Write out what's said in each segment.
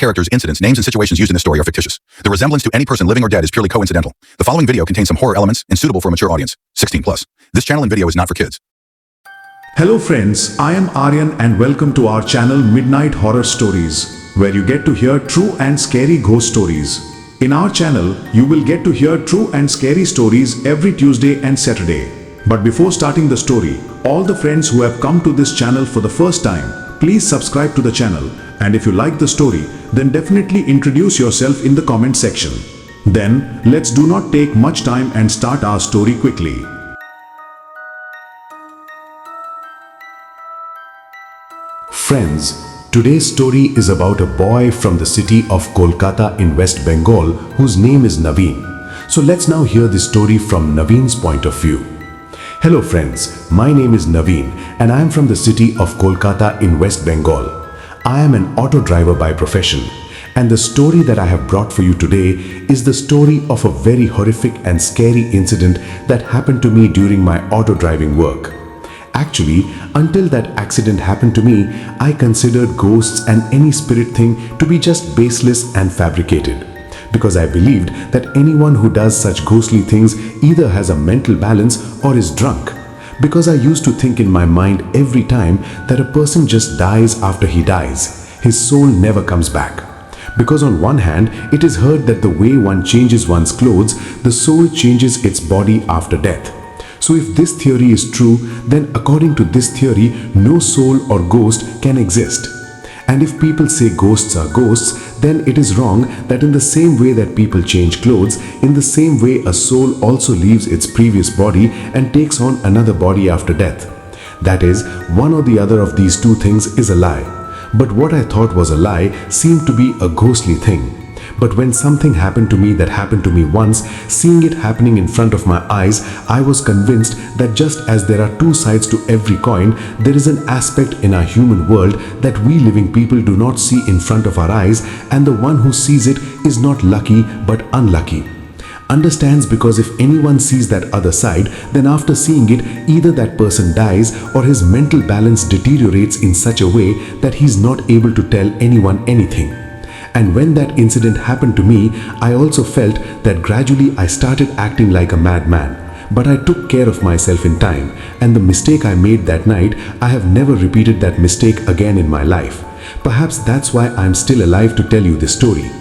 characters, incidents, names, and situations used in this story are fictitious. The resemblance to any person living or dead is purely coincidental. The following video contains some horror elements and suitable for a mature audience, 16 plus. This channel and video is not for kids. Hello friends, I am Aryan and welcome to our channel Midnight Horror Stories, where you get to hear true and scary ghost stories. In our channel, you will get to hear true and scary stories every Tuesday and Saturday. But before starting the story, all the friends who have come to this channel for the first time, please subscribe to the channel, and if you like the story, then definitely introduce yourself in the comment section. Then, let's do not take much time and start our story quickly. Friends, today's story is about a boy from the city of Kolkata in West Bengal whose name is Naveen. So let's now hear the story from Naveen's point of view. Hello friends, my name is Naveen and I am from the city of Kolkata in West Bengal. I am an auto driver by profession, and the story that I have brought for you today is the story of a very horrific and scary incident that happened to me during my auto driving work. Actually, until that accident happened to me, I considered ghosts and any spirit thing to be just baseless and fabricated, because I believed that anyone who does such ghostly things either has a mental balance or is drunk. Because I used to think in my mind every time that a person just dies after he dies. His soul never comes back. Because on one hand, it is heard that the way one changes one's clothes, the soul changes its body after death. So if this theory is true, then according to this theory, no soul or ghost can exist. And if people say ghosts are ghosts, then it is wrong that in the same way that people change clothes, in the same way a soul also leaves its previous body and takes on another body after death. That is, one or the other of these two things is a lie. But what I thought was a lie seemed to be a ghostly thing. But when something happened to me that happened to me once, seeing it happening in front of my eyes, I was convinced that just as there are two sides to every coin, there is an aspect in our human world that we living people do not see in front of our eyes, and the one who sees it is not lucky but unlucky. Understands, because if anyone sees that other side, then after seeing it, either that person dies or his mental balance deteriorates in such a way that he's not able to tell anyone anything. And when that incident happened to me, I also felt that gradually I started acting like a madman. But I took care of myself in time, and the mistake I made that night, I have never repeated that mistake again in my life. Perhaps that's why I'm still alive to tell you this story.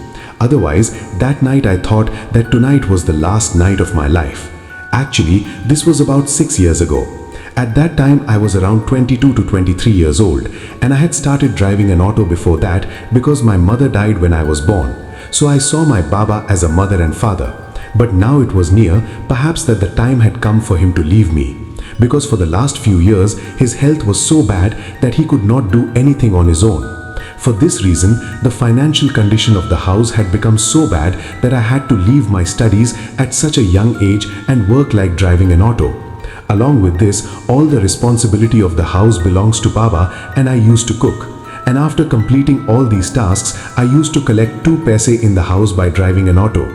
Otherwise, that night I thought that tonight was the last night of my life. Actually, this was about 6 years ago. At that time, I was around 22 to 23 years old, and I had started driving an auto before that because my mother died when I was born. So I saw my Baba as a mother and father. But now it was near, perhaps that the time had come for him to leave me. Because for the last few years, his health was so bad that he could not do anything on his own. For this reason, the financial condition of the house had become so bad that I had to leave my studies at such a young age and work like driving an auto. Along with this, all the responsibility of the house belongs to Baba, and I used to cook. And after completing all these tasks, I used to collect 2 paise in the house by driving an auto.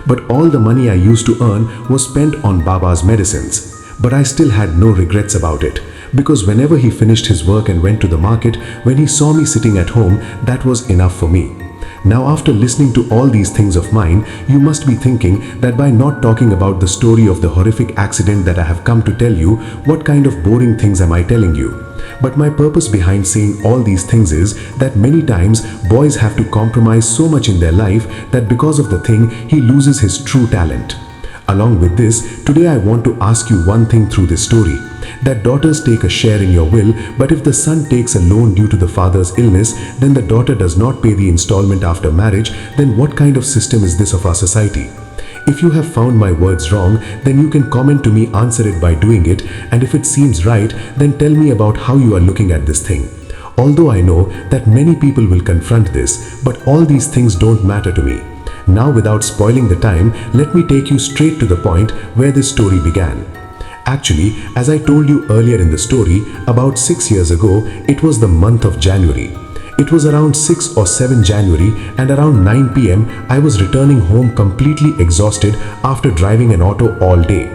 But all the money I used to earn was spent on Baba's medicines. But I still had no regrets about it, because whenever he finished his work and went to the market, when he saw me sitting at home, that was enough for me. Now, after listening to all these things of mine, you must be thinking that by not talking about the story of the horrific accident that I have come to tell you, what kind of boring things am I telling you? But my purpose behind saying all these things is that many times boys have to compromise so much in their life that because of the thing, he loses his true talent. Along with this, today I want to ask you one thing through this story, that daughters take a share in your will, but if the son takes a loan due to the father's illness, then the daughter does not pay the installment after marriage, then what kind of system is this of our society? If you have found my words wrong, then you can comment to me, answer it by doing it, and if it seems right, then tell me about how you are looking at this thing. Although I know that many people will confront this, but all these things don't matter to me. Now, without spoiling the time, let me take you straight to the point where this story began. Actually, as I told you earlier in the story, about 6 years ago, it was the month of January. It was around 6 or 7 January, and around 9 p.m. I was returning home completely exhausted after driving an auto all day.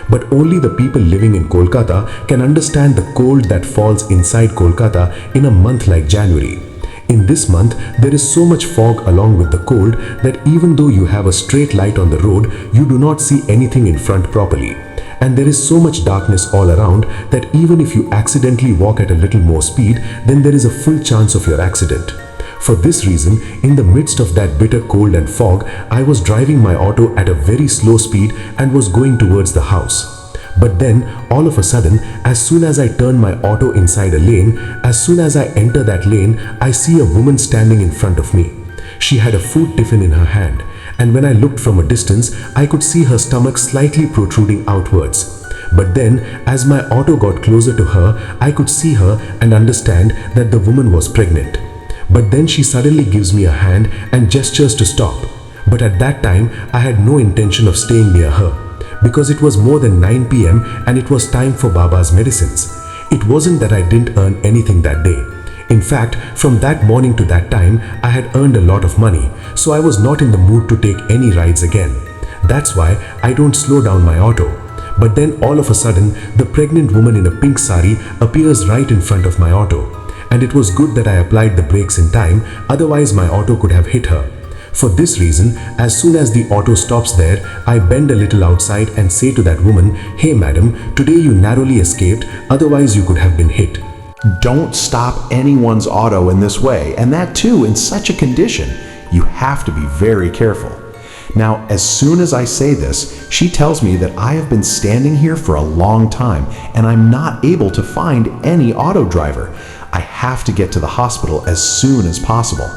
But only the people living in Kolkata can understand the cold that falls inside Kolkata in a month like January. In this month, there is so much fog along with the cold that even though you have a straight light on the road, you do not see anything in front properly. And there is so much darkness all around that even if you accidentally walk at a little more speed, then there is a full chance of your accident. For this reason, in the midst of that bitter cold and fog, I was driving my auto at a very slow speed and was going towards the house. But then, all of a sudden, as soon as I turn my auto inside a lane, as soon as I enter that lane, I see a woman standing in front of me. She had a food tiffin in her hand, and when I looked from a distance, I could see her stomach slightly protruding outwards. But then, as my auto got closer to her, I could see her and understand that the woman was pregnant. But then she suddenly gives me a hand and gestures to stop. But at that time, I had no intention of staying near her, because it was more than 9 p.m. and it was time for Baba's medicines. It wasn't that I didn't earn anything that day. In fact, from that morning to that time, I had earned a lot of money, so I was not in the mood to take any rides again. That's why I don't slow down my auto. But then all of a sudden, the pregnant woman in a pink sari appears right in front of my auto. And it was good that I applied the brakes in time, otherwise my auto could have hit her. For this reason, as soon as the auto stops there, I bend a little outside and say to that woman, "Hey madam, today you narrowly escaped, otherwise you could have been hit." Don't stop anyone's auto in this way, and that too in such a condition. You have to be very careful. Now, as soon as I say this, she tells me that I have been standing here for a long time and I'm not able to find any auto driver. I have to get to the hospital as soon as possible.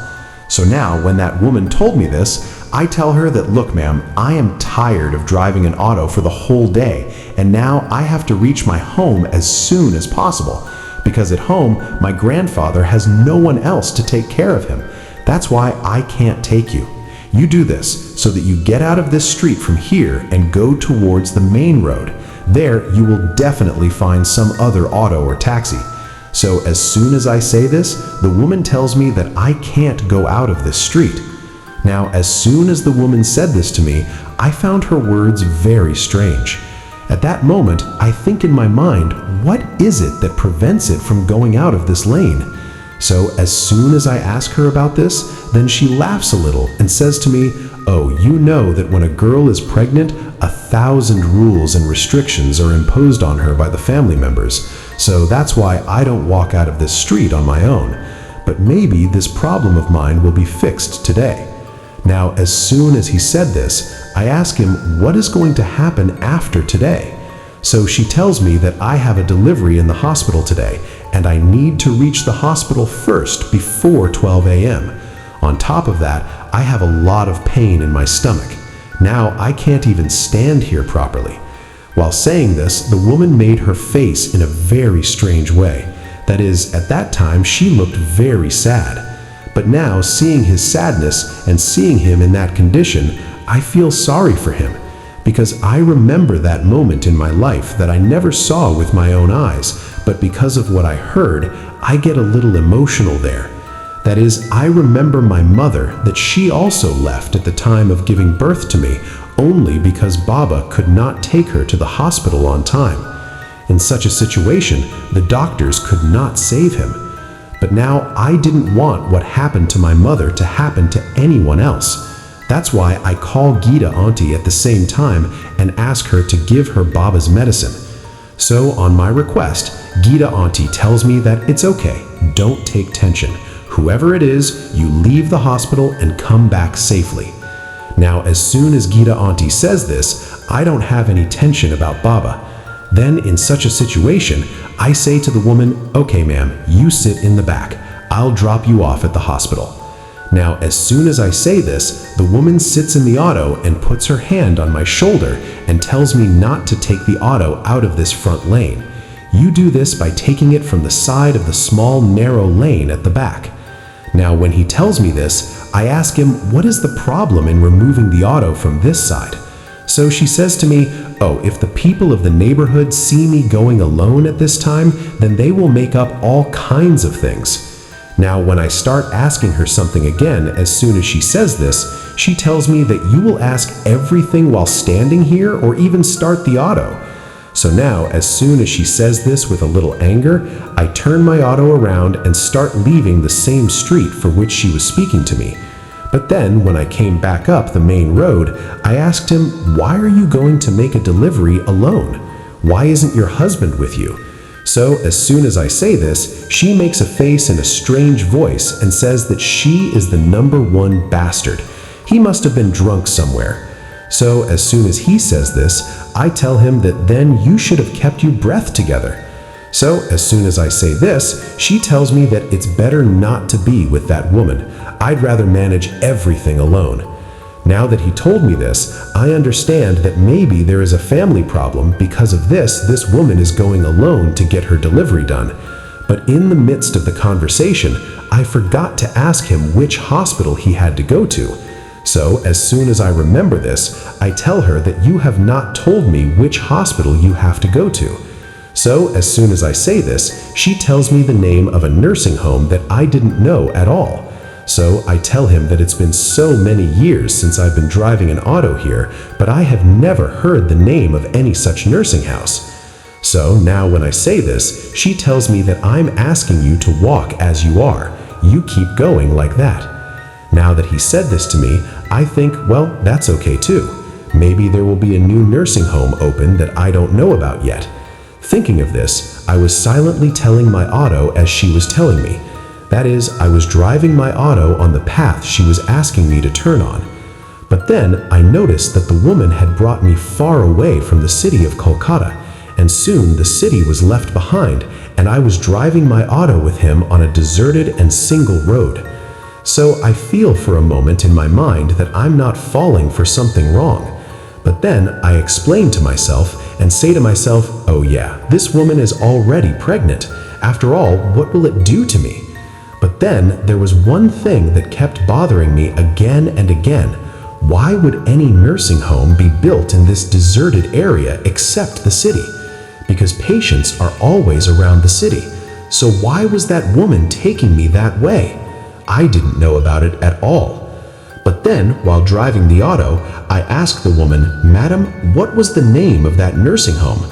So now, when that woman told me this, I tell her that, look ma'am, I am tired of driving an auto for the whole day, and now I have to reach my home as soon as possible, because at home, my grandfather has no one else to take care of him. That's why I can't take you. You do this so that you get out of this street from here and go towards the main road. There, you will definitely find some other auto or taxi. So as soon as I say this, the woman tells me that I can't go out of this street. Now, as soon as the woman said this to me, I found her words very strange. At that moment, I think in my mind, what is it that prevents it from going out of this lane? So as soon as I ask her about this, then she laughs a little and says to me, "Oh, you know that when a girl is pregnant, 1,000 rules and restrictions are imposed on her by the family members. So that's why I don't walk out of this street on my own. But maybe this problem of mine will be fixed today." Now, as soon as he said this, I ask him what is going to happen after today. So she tells me that I have a delivery in the hospital today, and I need to reach the hospital first before 12 a.m. On top of that, I have a lot of pain in my stomach. Now I can't even stand here properly. While saying this, the woman made her face in a very strange way. That is, at that time she looked very sad. But now, seeing his sadness and seeing him in that condition, I feel sorry for him, because I remember that moment in my life that I never saw with my own eyes, but because of what I heard, I get a little emotional there. That is, I remember my mother, that she also left at the time of giving birth to me, only because Baba could not take her to the hospital on time. In such a situation, the doctors could not save him. But now I didn't want what happened to my mother to happen to anyone else. That's why I call Gita Auntie at the same time and ask her to give her Baba's medicine. So on my request, Gita Auntie tells me that it's okay, don't take tension. Whoever it is, you leave the hospital and come back safely. Now, as soon as Gita Auntie says this, I don't have any tension about Baba. Then, in such a situation, I say to the woman, "Okay, ma'am, you sit in the back. I'll drop you off at the hospital." Now, as soon as I say this, the woman sits in the auto and puts her hand on my shoulder and tells me not to take the auto out of this front lane. You do this by taking it from the side of the small, narrow lane at the back. Now, when he tells me this, I ask him what is the problem in removing the auto from this side. So she says to me, "Oh, if the people of the neighborhood see me going alone at this time, then they will make up all kinds of things." Now, when I start asking her something again, as soon as she says this, she tells me that you will ask everything while standing here or even start the auto. So now, as soon as she says this with a little anger, I turn my auto around and start leaving the same street for which she was speaking to me. But then, when I came back up the main road, I asked him, "Why are you going to make a delivery alone? Why isn't your husband with you?" So, as soon as I say this, she makes a face in a strange voice and says that she is the #1 bastard. He must have been drunk somewhere. So, as soon as he says this, I tell him that then you should have kept your breath together. So, as soon as I say this, she tells me that it's better not to be with that woman. I'd rather manage everything alone. Now that he told me this, I understand that maybe there is a family problem. Because of this woman is going alone to get her delivery done. But in the midst of the conversation, I forgot to ask him which hospital he had to go to. So, as soon as I remember this, I tell her that you have not told me which hospital you have to go to. So, as soon as I say this, she tells me the name of a nursing home that I didn't know at all. So, I tell him that it's been so many years since I've been driving an auto here, but I have never heard the name of any such nursing house. So, now when I say this, she tells me that I'm asking you to walk as you are. You keep going like that. Now that he said this to me, I think, well, that's okay too. Maybe there will be a new nursing home open that I don't know about yet. Thinking of this, I was silently telling my auto as she was telling me. That is, I was driving my auto on the path she was asking me to turn on. But then I noticed that the woman had brought me far away from the city of Kolkata, and soon the city was left behind, and I was driving my auto with him on a deserted and single road. So I feel for a moment in my mind that I'm not falling for something wrong. But then I explain to myself and say to myself, oh yeah, this woman is already pregnant. After all, what will it do to me? But then there was one thing that kept bothering me again and again. Why would any nursing home be built in this deserted area except the city? Because patients are always around the city. So why was that woman taking me that way? I didn't know about it at all. But then, while driving the auto, I asked the woman, "Madam, what was the name of that nursing home?"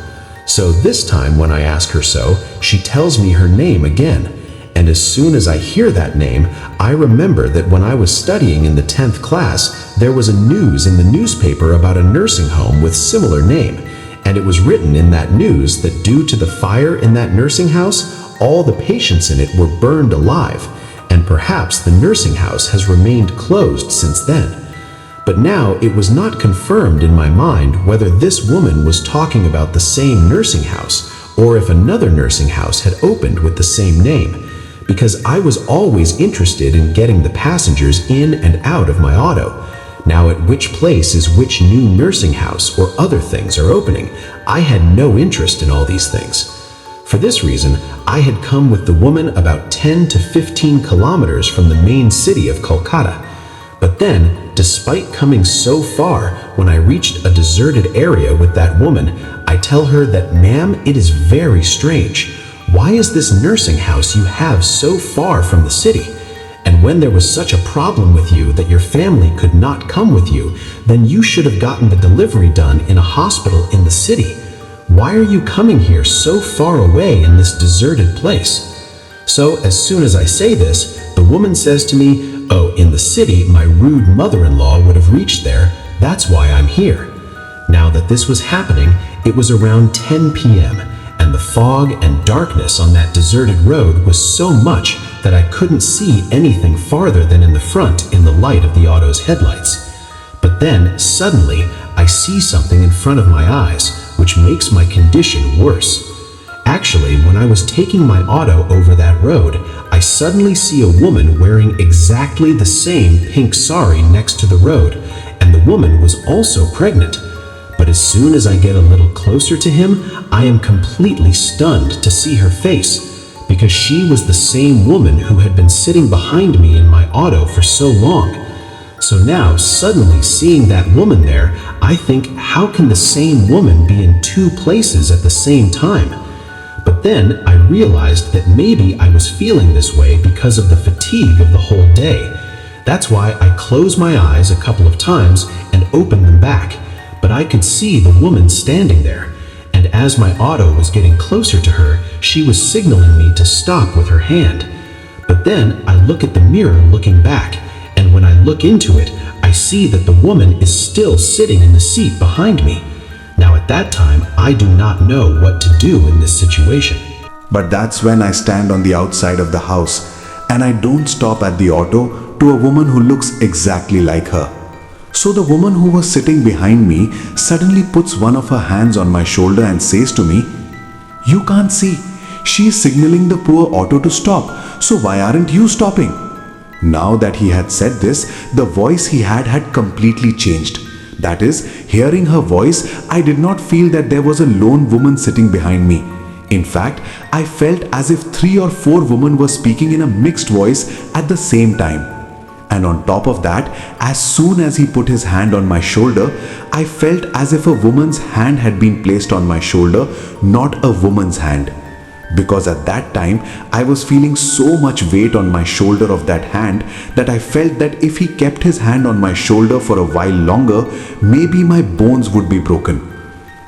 So this time when I ask her so, she tells me her name again. And as soon as I hear that name, I remember that when I was studying in the 10th class, there was a news in the newspaper about a nursing home with similar name. And it was written in that news that due to the fire in that nursing house, all the patients in it were burned alive. And perhaps the nursing house has remained closed since then. But now it was not confirmed in my mind whether this woman was talking about the same nursing house or if another nursing house had opened with the same name, because I was always interested in getting the passengers in and out of my auto. Now at which place is which new nursing house or other things are opening, I had no interest in all these things. For this reason, I had come with the woman about 10 to 15 kilometers from the main city of Kolkata. But then, despite coming so far, when I reached a deserted area with that woman, I tell her that, "Ma'am, it is very strange. Why is this nursing house you have so far from the city? And when there was such a problem with you that your family could not come with you, then you should have gotten the delivery done in a hospital in the city. Why are you coming here so far away in this deserted place?" So as soon as I say this, the woman says to me, "Oh, in the city, my rude mother-in-law would have reached there. That's why I'm here." Now that this was happening, it was around 10 p.m., and the fog and darkness on that deserted road was so much that I couldn't see anything farther than in the front in the light of the auto's headlights. But then, suddenly, I see something in front of my eyes, which makes my condition worse. Actually, when I was taking my auto over that road, I suddenly see a woman wearing exactly the same pink sari next to the road, and the woman was also pregnant. But as soon as I get a little closer to him, I am completely stunned to see her face, because she was the same woman who had been sitting behind me in my auto for so long. So now, suddenly seeing that woman there, I think, how can the same woman be in two places at the same time? But then I realized that maybe I was feeling this way because of the fatigue of the whole day. That's why I closed my eyes a couple of times and opened them back. But I could see the woman standing there. And as my auto was getting closer to her, she was signaling me to stop with her hand. But then I look at the mirror looking back, and when I look into it, I see that the woman is still sitting in the seat behind me. Now at that time, I do not know what to do in this situation. But that's when I stand on the outside of the house and I don't stop at the auto to a woman who looks exactly like her. So the woman who was sitting behind me suddenly puts one of her hands on my shoulder and says to me, "You can't see. She is signaling the poor auto to stop. So why aren't you stopping?" Now that he had said this, the voice he had completely changed. That is, hearing her voice, I did not feel that there was a lone woman sitting behind me. In fact, I felt as if 3 or 4 women were speaking in a mixed voice at the same time. And on top of that, as soon as he put his hand on my shoulder, I felt as if a woman's hand had been placed on my shoulder, not a woman's hand. Because at that time, I was feeling so much weight on my shoulder of that hand that I felt that if he kept his hand on my shoulder for a while longer, maybe my bones would be broken.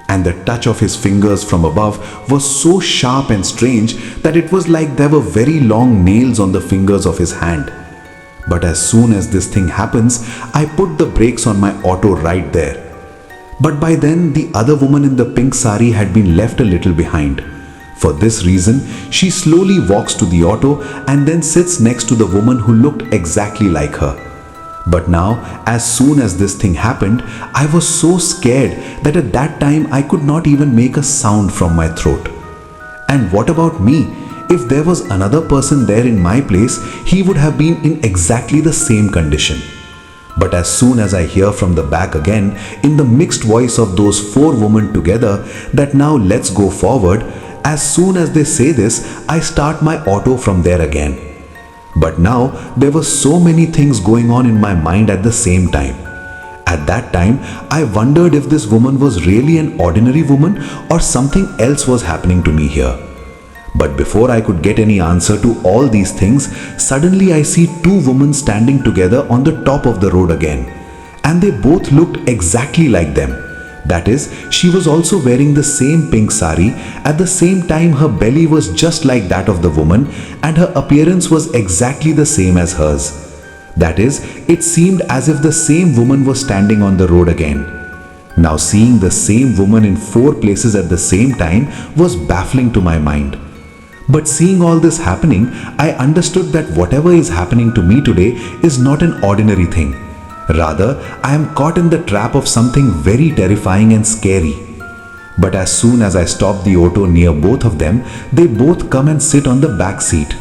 And the touch of his fingers from above was so sharp and strange that it was like there were very long nails on the fingers of his hand. But as soon as this thing happens, I put the brakes on my auto right there. But by then, the other woman in the pink sari had been left a little behind. For this reason, she slowly walks to the auto and then sits next to the woman who looked exactly like her. But now, as soon as this thing happened, I was so scared that at that time I could not even make a sound from my throat. And what about me? If there was another person there in my place, he would have been in exactly the same condition. But as soon as I hear from the back again, in the mixed voice of those 4 women together, that now let's go forward, as soon as they say this, I start my auto from there again. But now, there were so many things going on in my mind at the same time. At that time, I wondered if this woman was really an ordinary woman or something else was happening to me here. But before I could get any answer to all these things, suddenly I see 2 women standing together on the top of the road again. And they both looked exactly like them. That is, she was also wearing the same pink sari. At the same time, her belly was just like that of the woman and her appearance was exactly the same as hers. That is, it seemed as if the same woman was standing on the road again. Now seeing the same woman in 4 places at the same time was baffling to my mind. But seeing all this happening, I understood that whatever is happening to me today is not an ordinary thing. Rather, I am caught in the trap of something very terrifying and scary. But as soon as I stop the auto near both of them, they both come and sit on the back seat.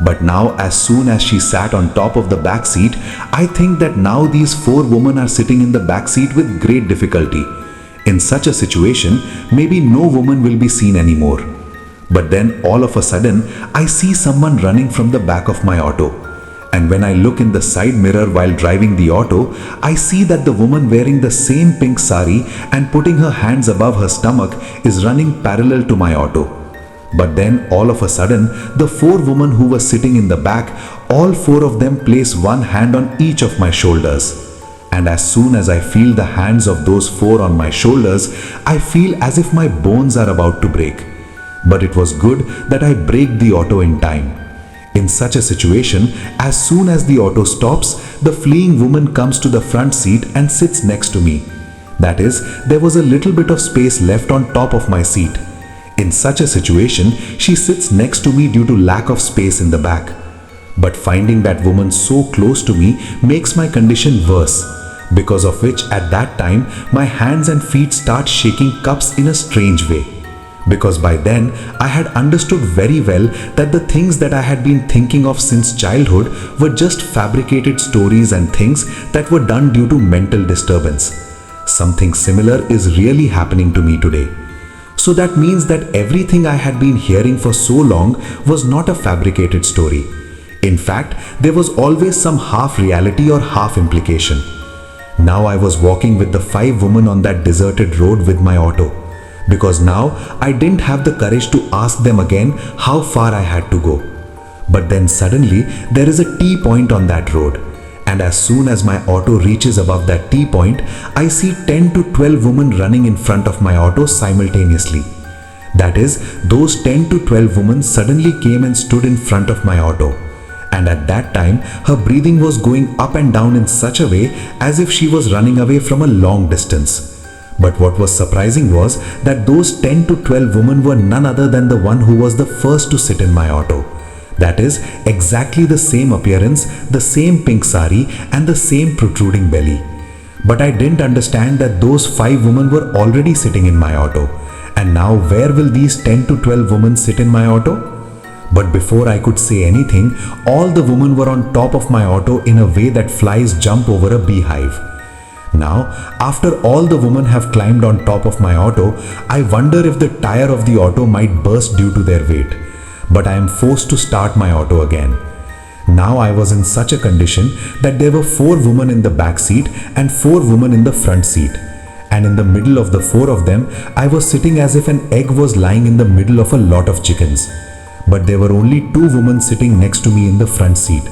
But now, as soon as she sat on top of the back seat, I think that now these 4 women are sitting in the back seat with great difficulty. In such a situation, maybe no woman will be seen anymore. But then all of a sudden, I see someone running from the back of my auto. And when I look in the side mirror while driving the auto, I see that the woman wearing the same pink sari and putting her hands above her stomach is running parallel to my auto. But then all of a sudden, the 4 women who were sitting in the back, all 4 of them place one hand on each of my shoulders. And as soon as I feel the hands of those 4 on my shoulders, I feel as if my bones are about to break. But it was good that I braked the auto in time. In such a situation, as soon as the auto stops, the fleeing woman comes to the front seat and sits next to me. That is, there was a little bit of space left on top of my seat. In such a situation, she sits next to me due to lack of space in the back. But finding that woman so close to me makes my condition worse, because of which at that time, my hands and feet start shaking cups in a strange way. Because by then, I had understood very well that the things that I had been thinking of since childhood were just fabricated stories and things that were done due to mental disturbance. Something similar is really happening to me today. So that means that everything I had been hearing for so long was not a fabricated story. In fact, there was always some half reality or half implication. Now I was walking with the 5 women on that deserted road with my auto. Because now I didn't have the courage to ask them again how far I had to go. But then suddenly there is a T point on that road. And as soon as my auto reaches above that T point, I see 10 to 12 women running in front of my auto simultaneously. That is, those 10 to 12 women suddenly came and stood in front of my auto. And at that time, her breathing was going up and down in such a way as if she was running away from a long distance. But what was surprising was that those 10 to 12 women were none other than the one who was the first to sit in my auto. That is, exactly the same appearance, the same pink sari, and the same protruding belly. But I didn't understand that those 5 women were already sitting in my auto. And now where will these 10 to 12 women sit in my auto? But before I could say anything, all the women were on top of my auto in a way that flies jump over a beehive. Now, after all the women have climbed on top of my auto, I wonder if the tire of the auto might burst due to their weight. But I am forced to start my auto again. Now I was in such a condition that there were 4 women in the back seat and 4 women in the front seat. And in the middle of the 4 of them, I was sitting as if an egg was lying in the middle of a lot of chickens. But there were only 2 women sitting next to me in the front seat.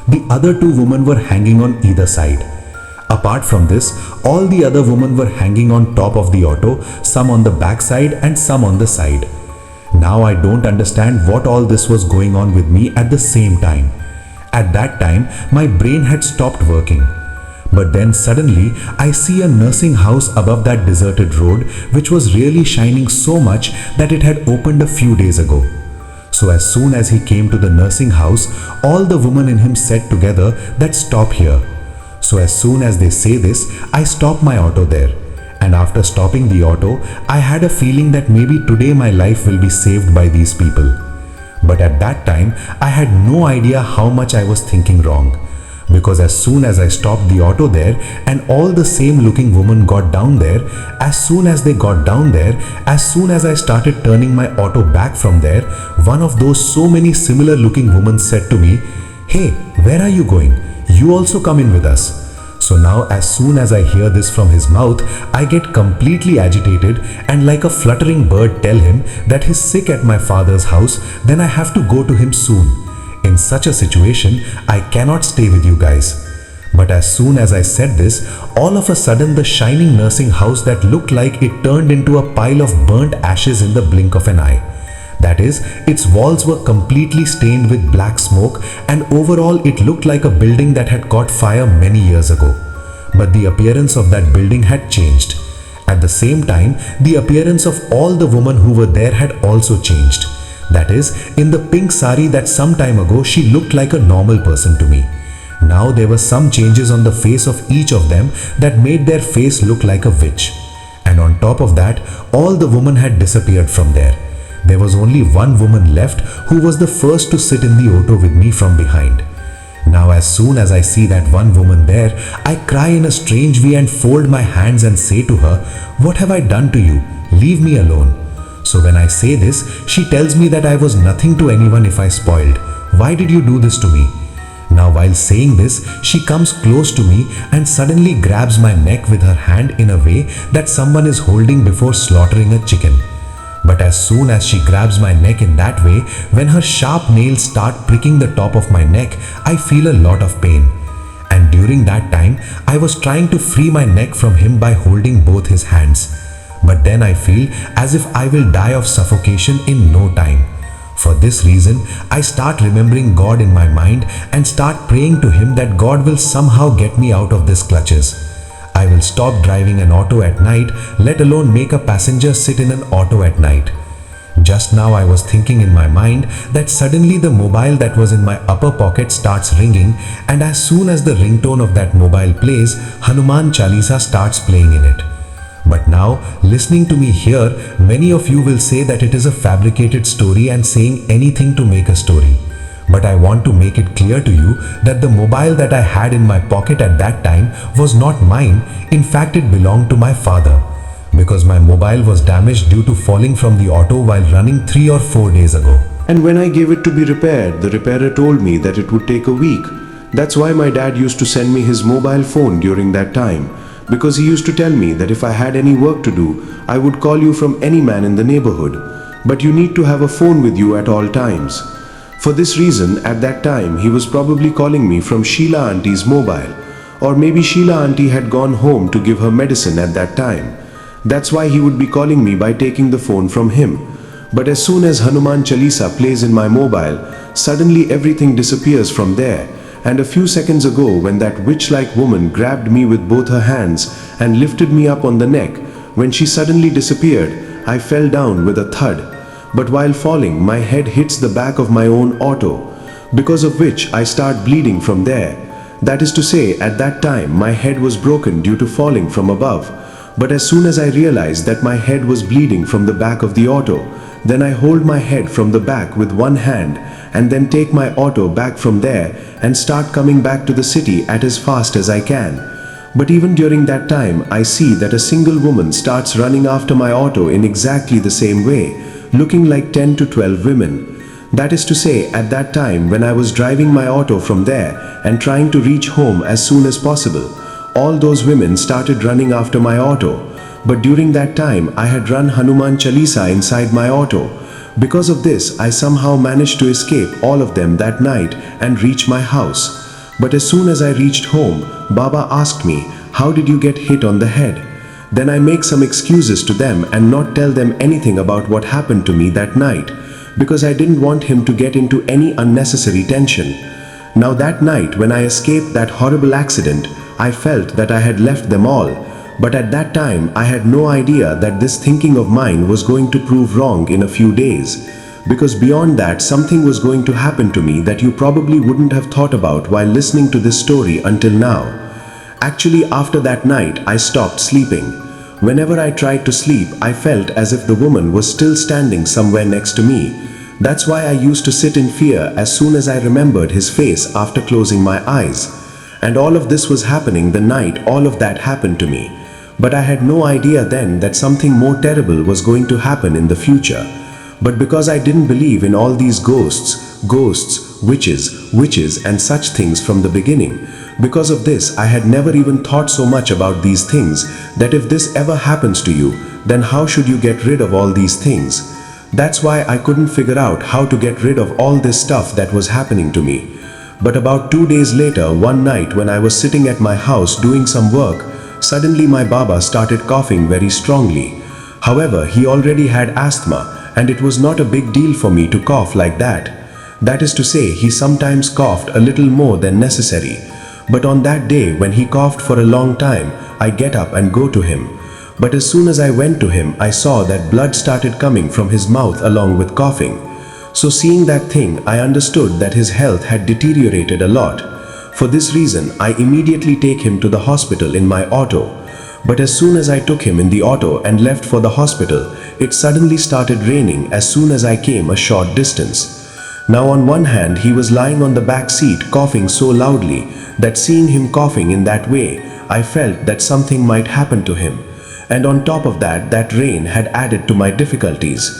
The other 2 women were hanging on either side. Apart from this, all the other women were hanging on top of the auto, some on the back side and some on the side. Now I don't understand what all this was going on with me at the same time. At that time, my brain had stopped working. But then suddenly, I see a nursing house above that deserted road, which was really shining so much that it had opened a few days ago. So as soon as he came to the nursing house, all the women in him said together that stop here. So as soon as they say this, I stop my auto there. And after stopping the auto, I had a feeling that maybe today my life will be saved by these people. But at that time, I had no idea how much I was thinking wrong. Because as soon as I stopped the auto there and all the same looking women got down there, as soon as they got down there, as soon as I started turning my auto back from there, one of those so many similar looking women said to me, "Hey, where are you going? You also come in with us." So now as soon as I hear this from his mouth, I get completely agitated and like a fluttering bird tell him that he's sick at my father's house, then I have to go to him soon. In such a situation, I cannot stay with you guys. But as soon as I said this, all of a sudden the shining nursing house that looked like it turned into a pile of burnt ashes in the blink of an eye. That is, its walls were completely stained with black smoke and overall it looked like a building that had caught fire many years ago. But the appearance of that building had changed. At the same time, the appearance of all the women who were there had also changed. That is, in the pink sari that some time ago she looked like a normal person to me. Now there were some changes on the face of each of them that made their face look like a witch. And on top of that, all the women had disappeared from there. There was only one woman left who was the first to sit in the auto with me from behind. Now as soon as I see that one woman there, I cry in a strange way and fold my hands and say to her, "What have I done to you? Leave me alone." So when I say this, she tells me that I was nothing to anyone if I spoiled. Why did you do this to me? Now while saying this, she comes close to me and suddenly grabs my neck with her hand in a way that someone is holding before slaughtering a chicken. But as soon as she grabs my neck in that way, when her sharp nails start pricking the top of my neck, I feel a lot of pain. And during that time, I was trying to free my neck from him by holding both his hands. But then I feel as if I will die of suffocation in no time. For this reason, I start remembering God in my mind and start praying to Him that God will somehow get me out of these clutches. I will stop driving an auto at night, let alone make a passenger sit in an auto at night. Just now I was thinking in my mind that suddenly the mobile that was in my upper pocket starts ringing, and as soon as the ringtone of that mobile plays, Hanuman Chalisa starts playing in it. But now, listening to me here, many of you will say that it is a fabricated story and saying anything to make a story. But I want to make it clear to you that the mobile that I had in my pocket at that time was not mine. In fact, it belonged to my father. Because my mobile was damaged due to falling from the auto while running 3 or 4 days ago. And when I gave it to be repaired, the repairer told me that it would take a week. That's why my dad used to send me his mobile phone during that time. Because he used to tell me that if I had any work to do, I would call you from any man in the neighborhood. But you need to have a phone with you at all times. For this reason, at that time, he was probably calling me from Sheila Auntie's mobile. Or maybe Sheila Auntie had gone home to give her medicine at that time. That's why he would be calling me by taking the phone from him. But as soon as Hanuman Chalisa plays in my mobile, suddenly everything disappears from there. And a few seconds ago, when that witch-like woman grabbed me with both her hands and lifted me up on the neck, when she suddenly disappeared, I fell down with a thud. But while falling, my head hits the back of my own auto, because of which I start bleeding from there. That is to say, at that time, my head was broken due to falling from above. But as soon as I realized that my head was bleeding from the back of the auto, then I hold my head from the back with one hand and then take my auto back from there and start coming back to the city at as fast as I can. But even during that time, I see that a single woman starts running after my auto in exactly the same way, looking like 10 to 12 women. That is to say, at that time when I was driving my auto from there and trying to reach home as soon as possible, all those women started running after my auto. But during that time, I had run Hanuman Chalisa inside my auto. Because of this, I somehow managed to escape all of them that night and reach my house. But as soon as I reached home, Baba asked me, "How did you get hit on the head?" Then I make some excuses to them and not tell them anything about what happened to me that night, because I didn't want him to get into any unnecessary tension. Now that night, when I escaped that horrible accident, I felt that I had left them all. But at that time, I had no idea that this thinking of mine was going to prove wrong in a few days. Because beyond that, something was going to happen to me that you probably wouldn't have thought about while listening to this story until now. Actually, after that night, I stopped sleeping. Whenever I tried to sleep, I felt as if the woman was still standing somewhere next to me. That's why I used to sit in fear as soon as I remembered his face after closing my eyes. And all of this was happening the night all of that happened to me. But I had no idea then that something more terrible was going to happen in the future. But because I didn't believe in all these ghosts, witches and such things from the beginning, because of this I had never even thought so much about these things, that if this ever happens to you, then how should you get rid of all these things? That's why I couldn't figure out how to get rid of all this stuff that was happening to me. But about 2 days later, one night when I was sitting at my house doing some work, suddenly my Baba started coughing very strongly. However, he already had asthma, and it was not a big deal for me to cough like that. That is to say, he sometimes coughed a little more than necessary. But on that day, when he coughed for a long time, I get up and go to him. But as soon as I went to him, I saw that blood started coming from his mouth along with coughing. So seeing that thing, I understood that his health had deteriorated a lot. For this reason, I immediately take him to the hospital in my auto. But as soon as I took him in the auto and left for the hospital, it suddenly started raining as soon as I came a short distance. Now on one hand, he was lying on the back seat coughing so loudly that seeing him coughing in that way, I felt that something might happen to him. And on top of that, that rain had added to my difficulties.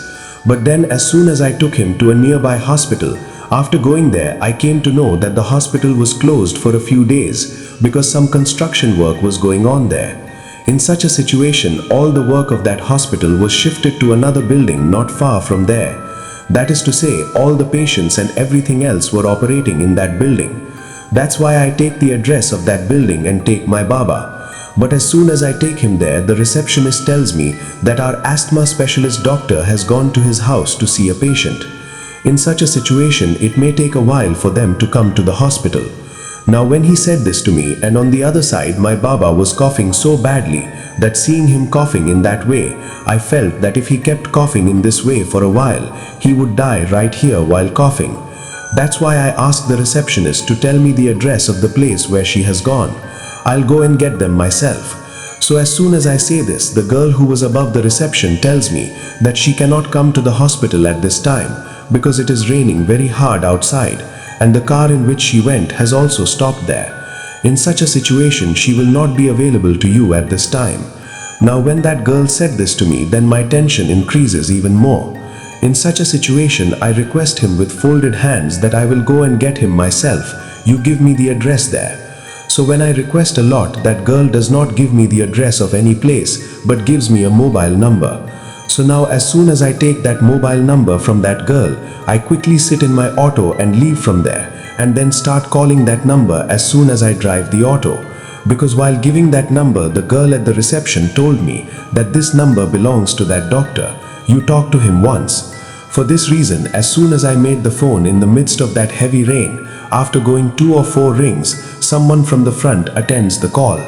But then as soon as I took him to a nearby hospital, after going there, I came to know that the hospital was closed for a few days because some construction work was going on there. In such a situation, all the work of that hospital was shifted to another building not far from there. That is to say, all the patients and everything else were operating in that building. That's why I take the address of that building and take my Baba. But as soon as I take him there, the receptionist tells me that our asthma specialist doctor has gone to his house to see a patient. In such a situation, it may take a while for them to come to the hospital. Now when he said this to me, and on the other side my Baba was coughing so badly that seeing him coughing in that way, I felt that if he kept coughing in this way for a while, he would die right here while coughing. That's why I asked the receptionist to tell me the address of the place where she has gone. I'll go and get them myself. So as soon as I say this, the girl who was above the reception tells me that she cannot come to the hospital at this time because it is raining very hard outside, and the car in which she went has also stopped there. In such a situation, she will not be available to you at this time. Now when that girl said this to me, then my tension increases even more. In such a situation, I request him with folded hands that I will go and get him myself. You give me the address there. So when I request a lot, that girl does not give me the address of any place, but gives me a mobile number. So now as soon as I take that mobile number from that girl, I quickly sit in my auto and leave from there, and then start calling that number as soon as I drive the auto. Because while giving that number, the girl at the reception told me that this number belongs to that doctor. You talked to him once. For this reason, as soon as I made the phone in the midst of that heavy rain, after going 2 or 4 rings, someone from the front attends the call.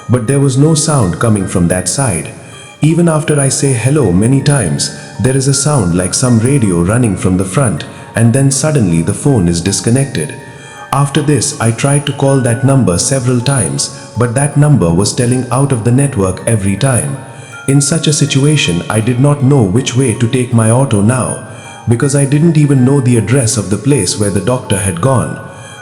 But there was no sound coming from that side. Even after I say hello many times, there is a sound like some radio running from the front, and then suddenly the phone is disconnected. After this, I tried to call that number several times, but that number was telling out of the network every time. In such a situation, I did not know which way to take my auto now, because I didn't even know the address of the place where the doctor had gone.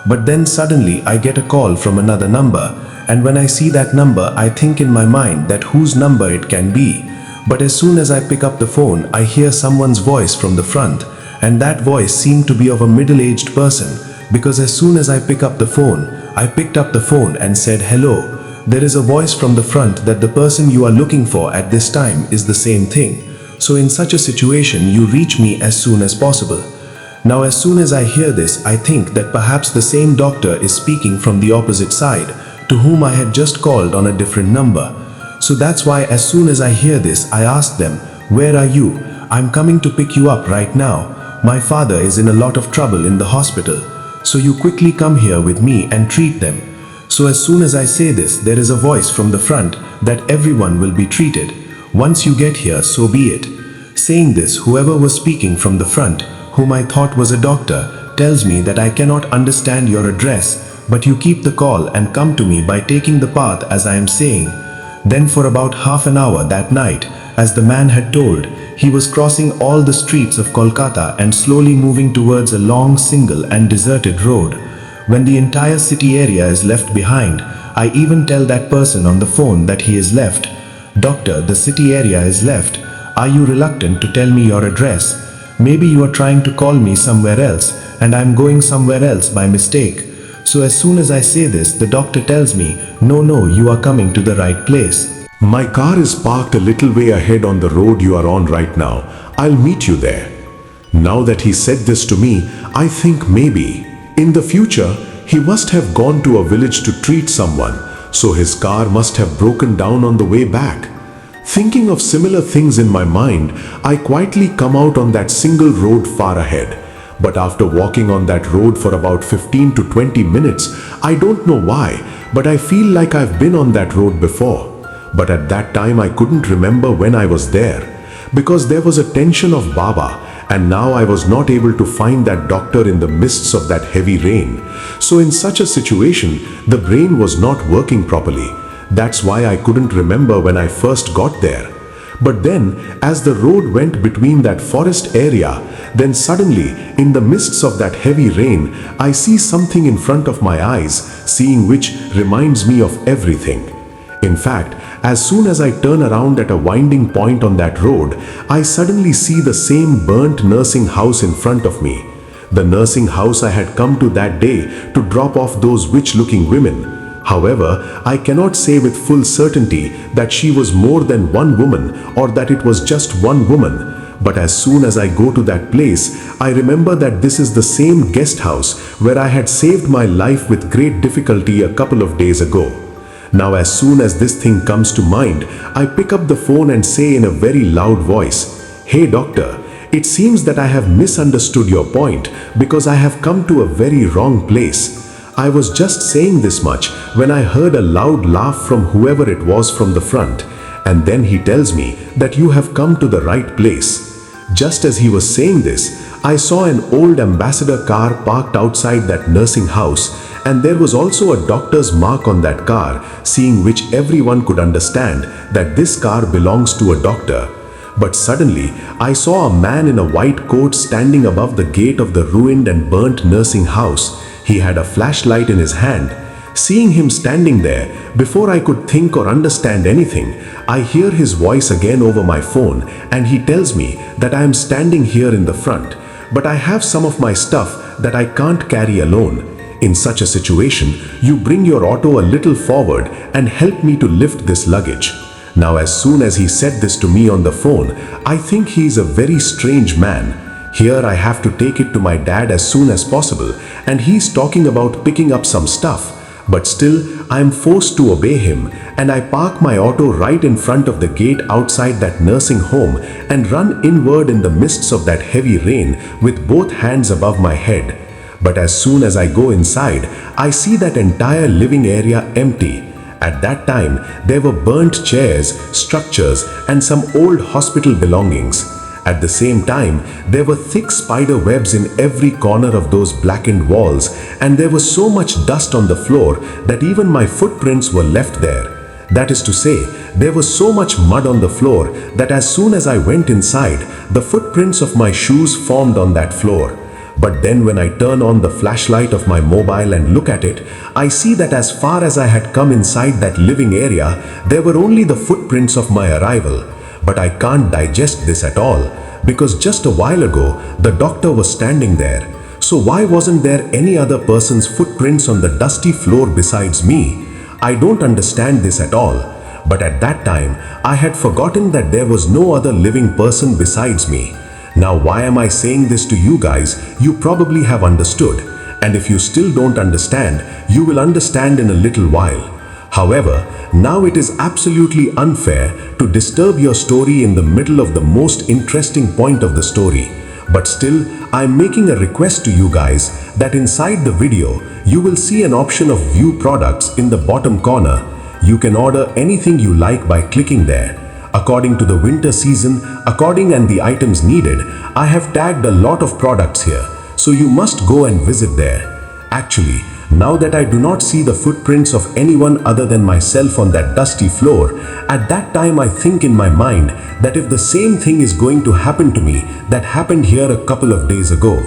But then suddenly I get a call from another number, and when I see that number, I think in my mind that whose number it can be. But as soon as I pick up the phone, I hear someone's voice from the front, and that voice seemed to be of a middle-aged person, because as soon as I picked up the phone and said hello. There is a voice from the front that the person you are looking for at this time is the same thing. So in such a situation, you reach me as soon as possible. Now as soon as I hear this, I think that perhaps the same doctor is speaking from the opposite side, to whom I had just called on a different number. So that's why as soon as I hear this, I ask them, "Where are you? I'm coming to pick you up right now. My father is in a lot of trouble in the hospital. So you quickly come here with me and treat them." So as soon as I say this, there is a voice from the front that everyone will be treated. Once you get here, so be it. Saying this, whoever was speaking from the front, whom I thought was a doctor, tells me that I cannot understand your address, but you keep the call and come to me by taking the path as I am saying. Then for about half an hour that night, as the man had told, he was crossing all the streets of Kolkata and slowly moving towards a long, single and deserted road. When the entire city area is left behind, I even tell that person on the phone that he is left. "Doctor, the city area is left. Are you reluctant to tell me your address? Maybe you are trying to call me somewhere else, and I'm going somewhere else by mistake." So as soon as I say this, the doctor tells me, No, you are coming to the right place. My car is parked a little way ahead on the road you are on right now. I'll meet you there. Now that he said this to me, I think maybe in the future, he must have gone to a village to treat someone, so his car must have broken down on the way back. Thinking of similar things in my mind, I quietly come out on that single road far ahead. But after walking on that road for about 15 to 20 minutes, I don't know why, but I feel like I've been on that road before. But at that time I couldn't remember when I was there, because there was a tension of Baba, and now I was not able to find that doctor in the mists of that heavy rain. So in such a situation, the brain was not working properly. That's why I couldn't remember when I first got there. But then, as the road went between that forest area, then suddenly, in the mists of that heavy rain, I see something in front of my eyes, seeing which reminds me of everything. In fact, as soon as I turn around at a winding point on that road, I suddenly see the same burnt nursing house in front of me. The nursing house I had come to that day to drop off those witch-looking women. However, I cannot say with full certainty that she was more than one woman or that it was just one woman. But as soon as I go to that place, I remember that this is the same guest house where I had saved my life with great difficulty a couple of days ago. Now as soon as this thing comes to mind, I pick up the phone and say in a very loud voice, "Hey doctor, it seems that I have misunderstood your point because I have come to a very wrong place." I was just saying this much when I heard a loud laugh from whoever it was from the front, and then he tells me that you have come to the right place. Just as he was saying this, I saw an old ambassador car parked outside that nursing house, and there was also a doctor's mark on that car, seeing which everyone could understand that this car belongs to a doctor. But suddenly, I saw a man in a white coat standing above the gate of the ruined and burnt nursing house. He had a flashlight in his hand. Seeing him standing there, before I could think or understand anything, I hear his voice again over my phone, and he tells me that I am standing here in the front, but I have some of my stuff that I can't carry alone. In such a situation, you bring your auto a little forward and help me to lift this luggage. Now, as soon as he said this to me on the phone, I think he is a very strange man. Here I have to take it to my dad as soon as possible, and he's talking about picking up some stuff. But still, I am forced to obey him, and I park my auto right in front of the gate outside that nursing home and run inward in the mists of that heavy rain with both hands above my head. But as soon as I go inside, I see that entire living area empty. At that time, there were burnt chairs, structures, and some old hospital belongings. At the same time, there were thick spider webs in every corner of those blackened walls, and there was so much dust on the floor that even my footprints were left there. That is to say, there was so much mud on the floor that as soon as I went inside, the footprints of my shoes formed on that floor. But then when I turn on the flashlight of my mobile and look at it, I see that as far as I had come inside that living area, there were only the footprints of my arrival. But I can't digest this at all, because just a while ago, the doctor was standing there. So why wasn't there any other person's footprints on the dusty floor besides me? I don't understand this at all. But at that time, I had forgotten that there was no other living person besides me. Now, why am I saying this to you guys? You probably have understood. And if you still don't understand, you will understand in a little while. However, now it is absolutely unfair to disturb your story in the middle of the most interesting point of the story. But still, I am making a request to you guys that inside the video, you will see an option of view products in the bottom corner. You can order anything you like by clicking there. According to the winter season, and the items needed, I have tagged a lot of products here, so you must go and visit there. Actually, now that I do not see the footprints of anyone other than myself on that dusty floor, at that time I think in my mind that if the same thing is going to happen to me that happened here a couple of days ago.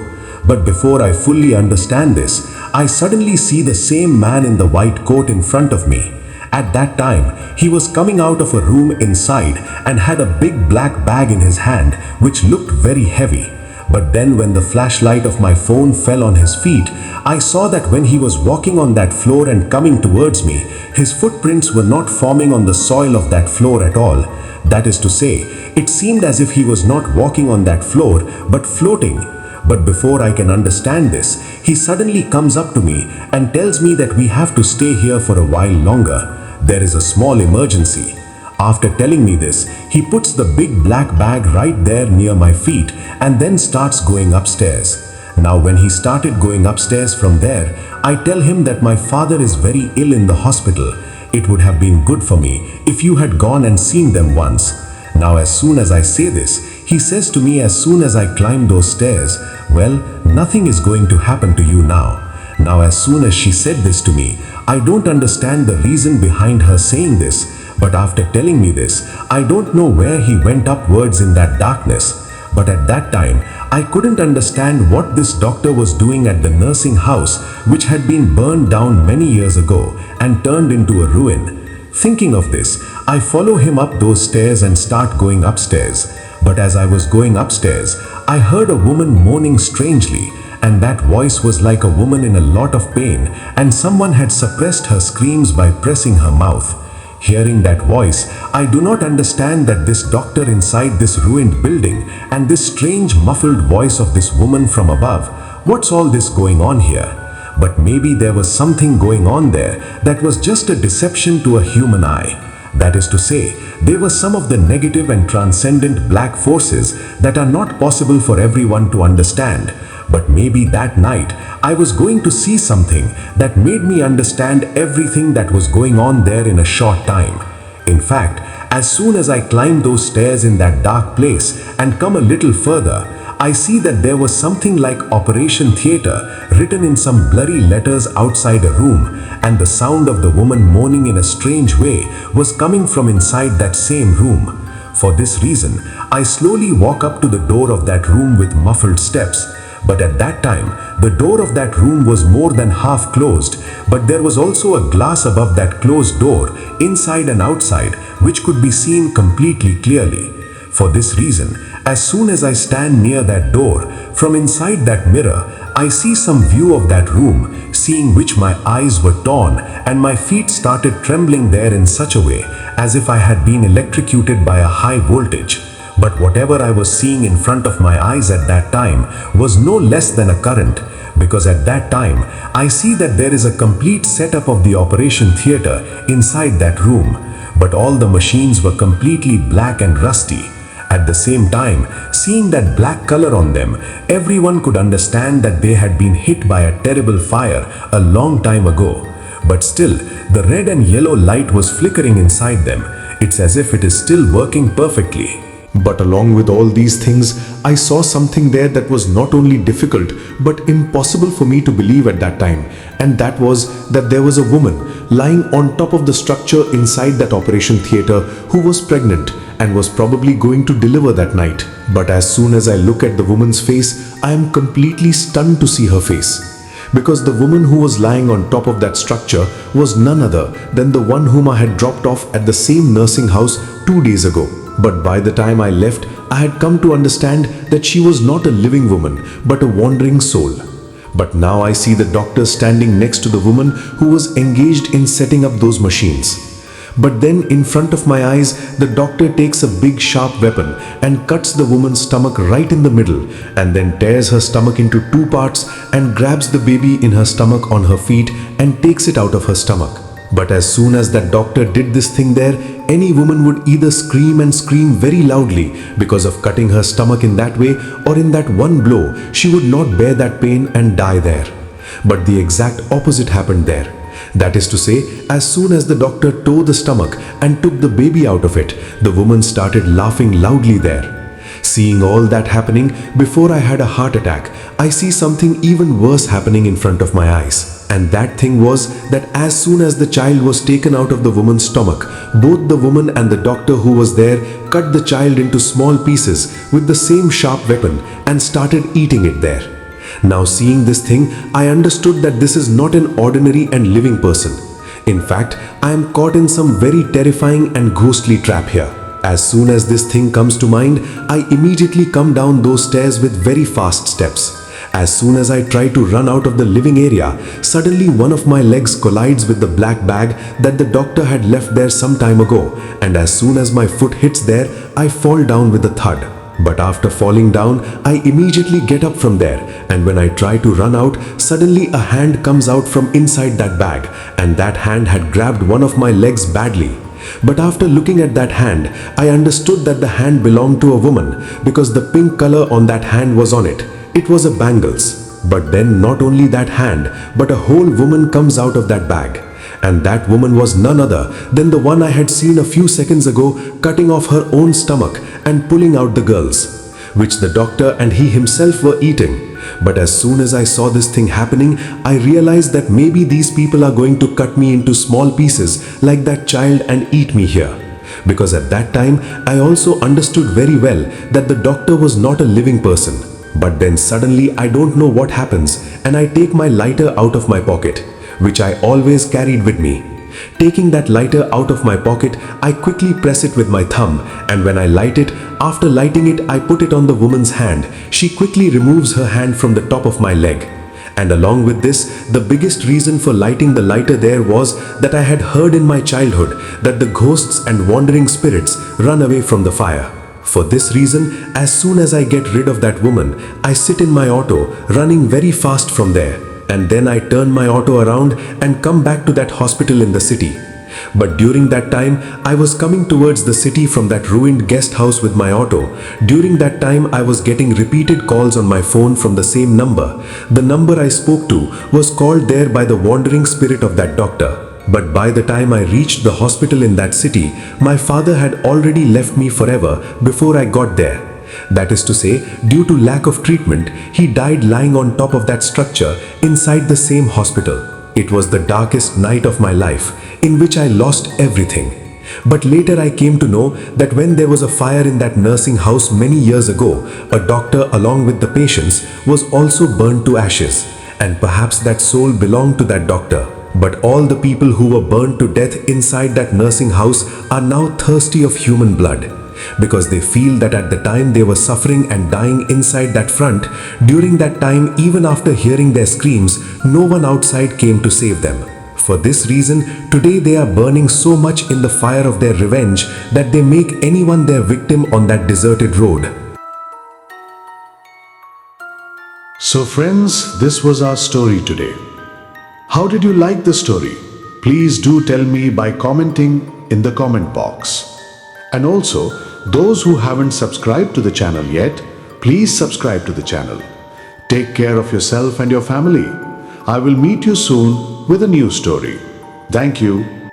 But before I fully understand this, I suddenly see the same man in the white coat in front of me. At that time, he was coming out of a room inside and had a big black bag in his hand which looked very heavy. But then when the flashlight of my phone fell on his feet, I saw that when he was walking on that floor and coming towards me, his footprints were not forming on the soil of that floor at all. That is to say, it seemed as if he was not walking on that floor but floating. But before I can understand this, he suddenly comes up to me and tells me that we have to stay here for a while longer. There is a small emergency. After telling me this, he puts the big black bag right there near my feet and then starts going upstairs. Now when he started going upstairs from there, I tell him that my father is very ill in the hospital. It would have been good for me if you had gone and seen them once. Now as soon as I say this, he says to me as soon as I climb those stairs, well, nothing is going to happen to you now. Now as soon as she said this to me, I don't understand the reason behind her saying this, but after telling me this, I don't know where he went upwards in that darkness. But at that time, I couldn't understand what this doctor was doing at the nursing house which had been burned down many years ago and turned into a ruin. Thinking of this, I follow him up those stairs and start going upstairs. But as I was going upstairs, I heard a woman moaning strangely, and that voice was like a woman in a lot of pain, and someone had suppressed her screams by pressing her mouth. Hearing that voice, I do not understand that this doctor inside this ruined building and this strange muffled voice of this woman from above. What's all this going on here? But maybe there was something going on there that was just a deception to a human eye. That is to say, they were some of the negative and transcendent black forces that are not possible for everyone to understand. But maybe that night, I was going to see something that made me understand everything that was going on there in a short time. In fact, as soon as I climbed those stairs in that dark place and come a little further, I see that there was something like Operation Theatre written in some blurry letters outside a room, and the sound of the woman moaning in a strange way was coming from inside that same room. For this reason, I slowly walk up to the door of that room with muffled steps. But at that time, the door of that room was more than half closed, but there was also a glass above that closed door, inside and outside, which could be seen completely clearly. For this reason, as soon as I stand near that door, from inside that mirror, I see some view of that room, seeing which my eyes were torn and my feet started trembling there in such a way as if I had been electrocuted by a high voltage. But whatever I was seeing in front of my eyes at that time was no less than a current, because at that time I see that there is a complete setup of the operation theater inside that room, but all the machines were completely black and rusty. At the same time, seeing that black color on them, everyone could understand that they had been hit by a terrible fire a long time ago. But still, the red and yellow light was flickering inside them. It's as if it is still working perfectly. But along with all these things, I saw something there that was not only difficult but impossible for me to believe at that time. And that was that there was a woman lying on top of the structure inside that operation theater who was pregnant and was probably going to deliver that night. But as soon as I look at the woman's face, I am completely stunned to see her face. Because the woman who was lying on top of that structure was none other than the one whom I had dropped off at the same nursing house 2 days ago. But by the time I left, I had come to understand that she was not a living woman, but a wandering soul. But now I see the doctor standing next to the woman who was engaged in setting up those machines. But then in front of my eyes, the doctor takes a big sharp weapon and cuts the woman's stomach right in the middle, and then tears her stomach into 2 parts and grabs the baby in her stomach on her feet and takes it out of her stomach. But as soon as that doctor did this thing there, any woman would either scream and scream very loudly because of cutting her stomach in that way, or in that one blow, she would not bear that pain and die there. But the exact opposite happened there. That is to say, as soon as the doctor tore the stomach and took the baby out of it, the woman started laughing loudly there. Seeing all that happening, before I had a heart attack, I see something even worse happening in front of my eyes. And that thing was that as soon as the child was taken out of the woman's stomach, both the woman and the doctor who was there cut the child into small pieces with the same sharp weapon and started eating it there. Now seeing this thing, I understood that this is not an ordinary and living person. In fact, I am caught in some very terrifying and ghostly trap here. As soon as this thing comes to mind, I immediately come down those stairs with very fast steps. As soon as I try to run out of the living area, suddenly one of my legs collides with the black bag that the doctor had left there some time ago, and as soon as my foot hits there, I fall down with a thud. But after falling down, I immediately get up from there, and when I try to run out, suddenly a hand comes out from inside that bag, and that hand had grabbed one of my legs badly. But after looking at that hand, I understood that the hand belonged to a woman because the pink color on that hand was on it. It was a bangles. But then not only that hand, but a whole woman comes out of that bag. And that woman was none other than the one I had seen a few seconds ago cutting off her own stomach and pulling out the girl's, which the doctor and he himself were eating. But as soon as I saw this thing happening, I realized that maybe these people are going to cut me into small pieces like that child and eat me here. Because at that time, I also understood very well that the doctor was not a living person. But then suddenly I don't know what happens, and I take my lighter out of my pocket, which I always carried with me. Taking that lighter out of my pocket, I quickly press it with my thumb, and when I light it, after lighting it, I put it on the woman's hand. She quickly removes her hand from the top of my leg. And along with this, the biggest reason for lighting the lighter there was that I had heard in my childhood that the ghosts and wandering spirits run away from the fire. For this reason, as soon as I get rid of that woman, I sit in my auto, running very fast from there. And then I turn my auto around and come back to that hospital in the city. But during that time, I was coming towards the city from that ruined guest house with my auto. During that time, I was getting repeated calls on my phone from the same number. The number I spoke to was called there by the wandering spirit of that doctor. But by the time I reached the hospital in that city, my father had already left me forever before I got there. That is to say, due to lack of treatment, he died lying on top of that structure inside the same hospital. It was the darkest night of my life, in which I lost everything. But later I came to know that when there was a fire in that nursing house many years ago, a doctor along with the patients was also burned to ashes, and perhaps that soul belonged to that doctor. But all the people who were burned to death inside that nursing house are now thirsty of human blood. because they feel that at the time they were suffering and dying inside that front, during that time, even after hearing their screams, no one outside came to save them. For this reason, today they are burning so much in the fire of their revenge that they make anyone their victim on that deserted road. So friends, this was our story today. How did you like the story? Please do tell me by commenting in the comment box. And also, those who haven't subscribed to the channel yet, please subscribe to the channel. Take care of yourself and your family. I will meet you soon with a new story. Thank you.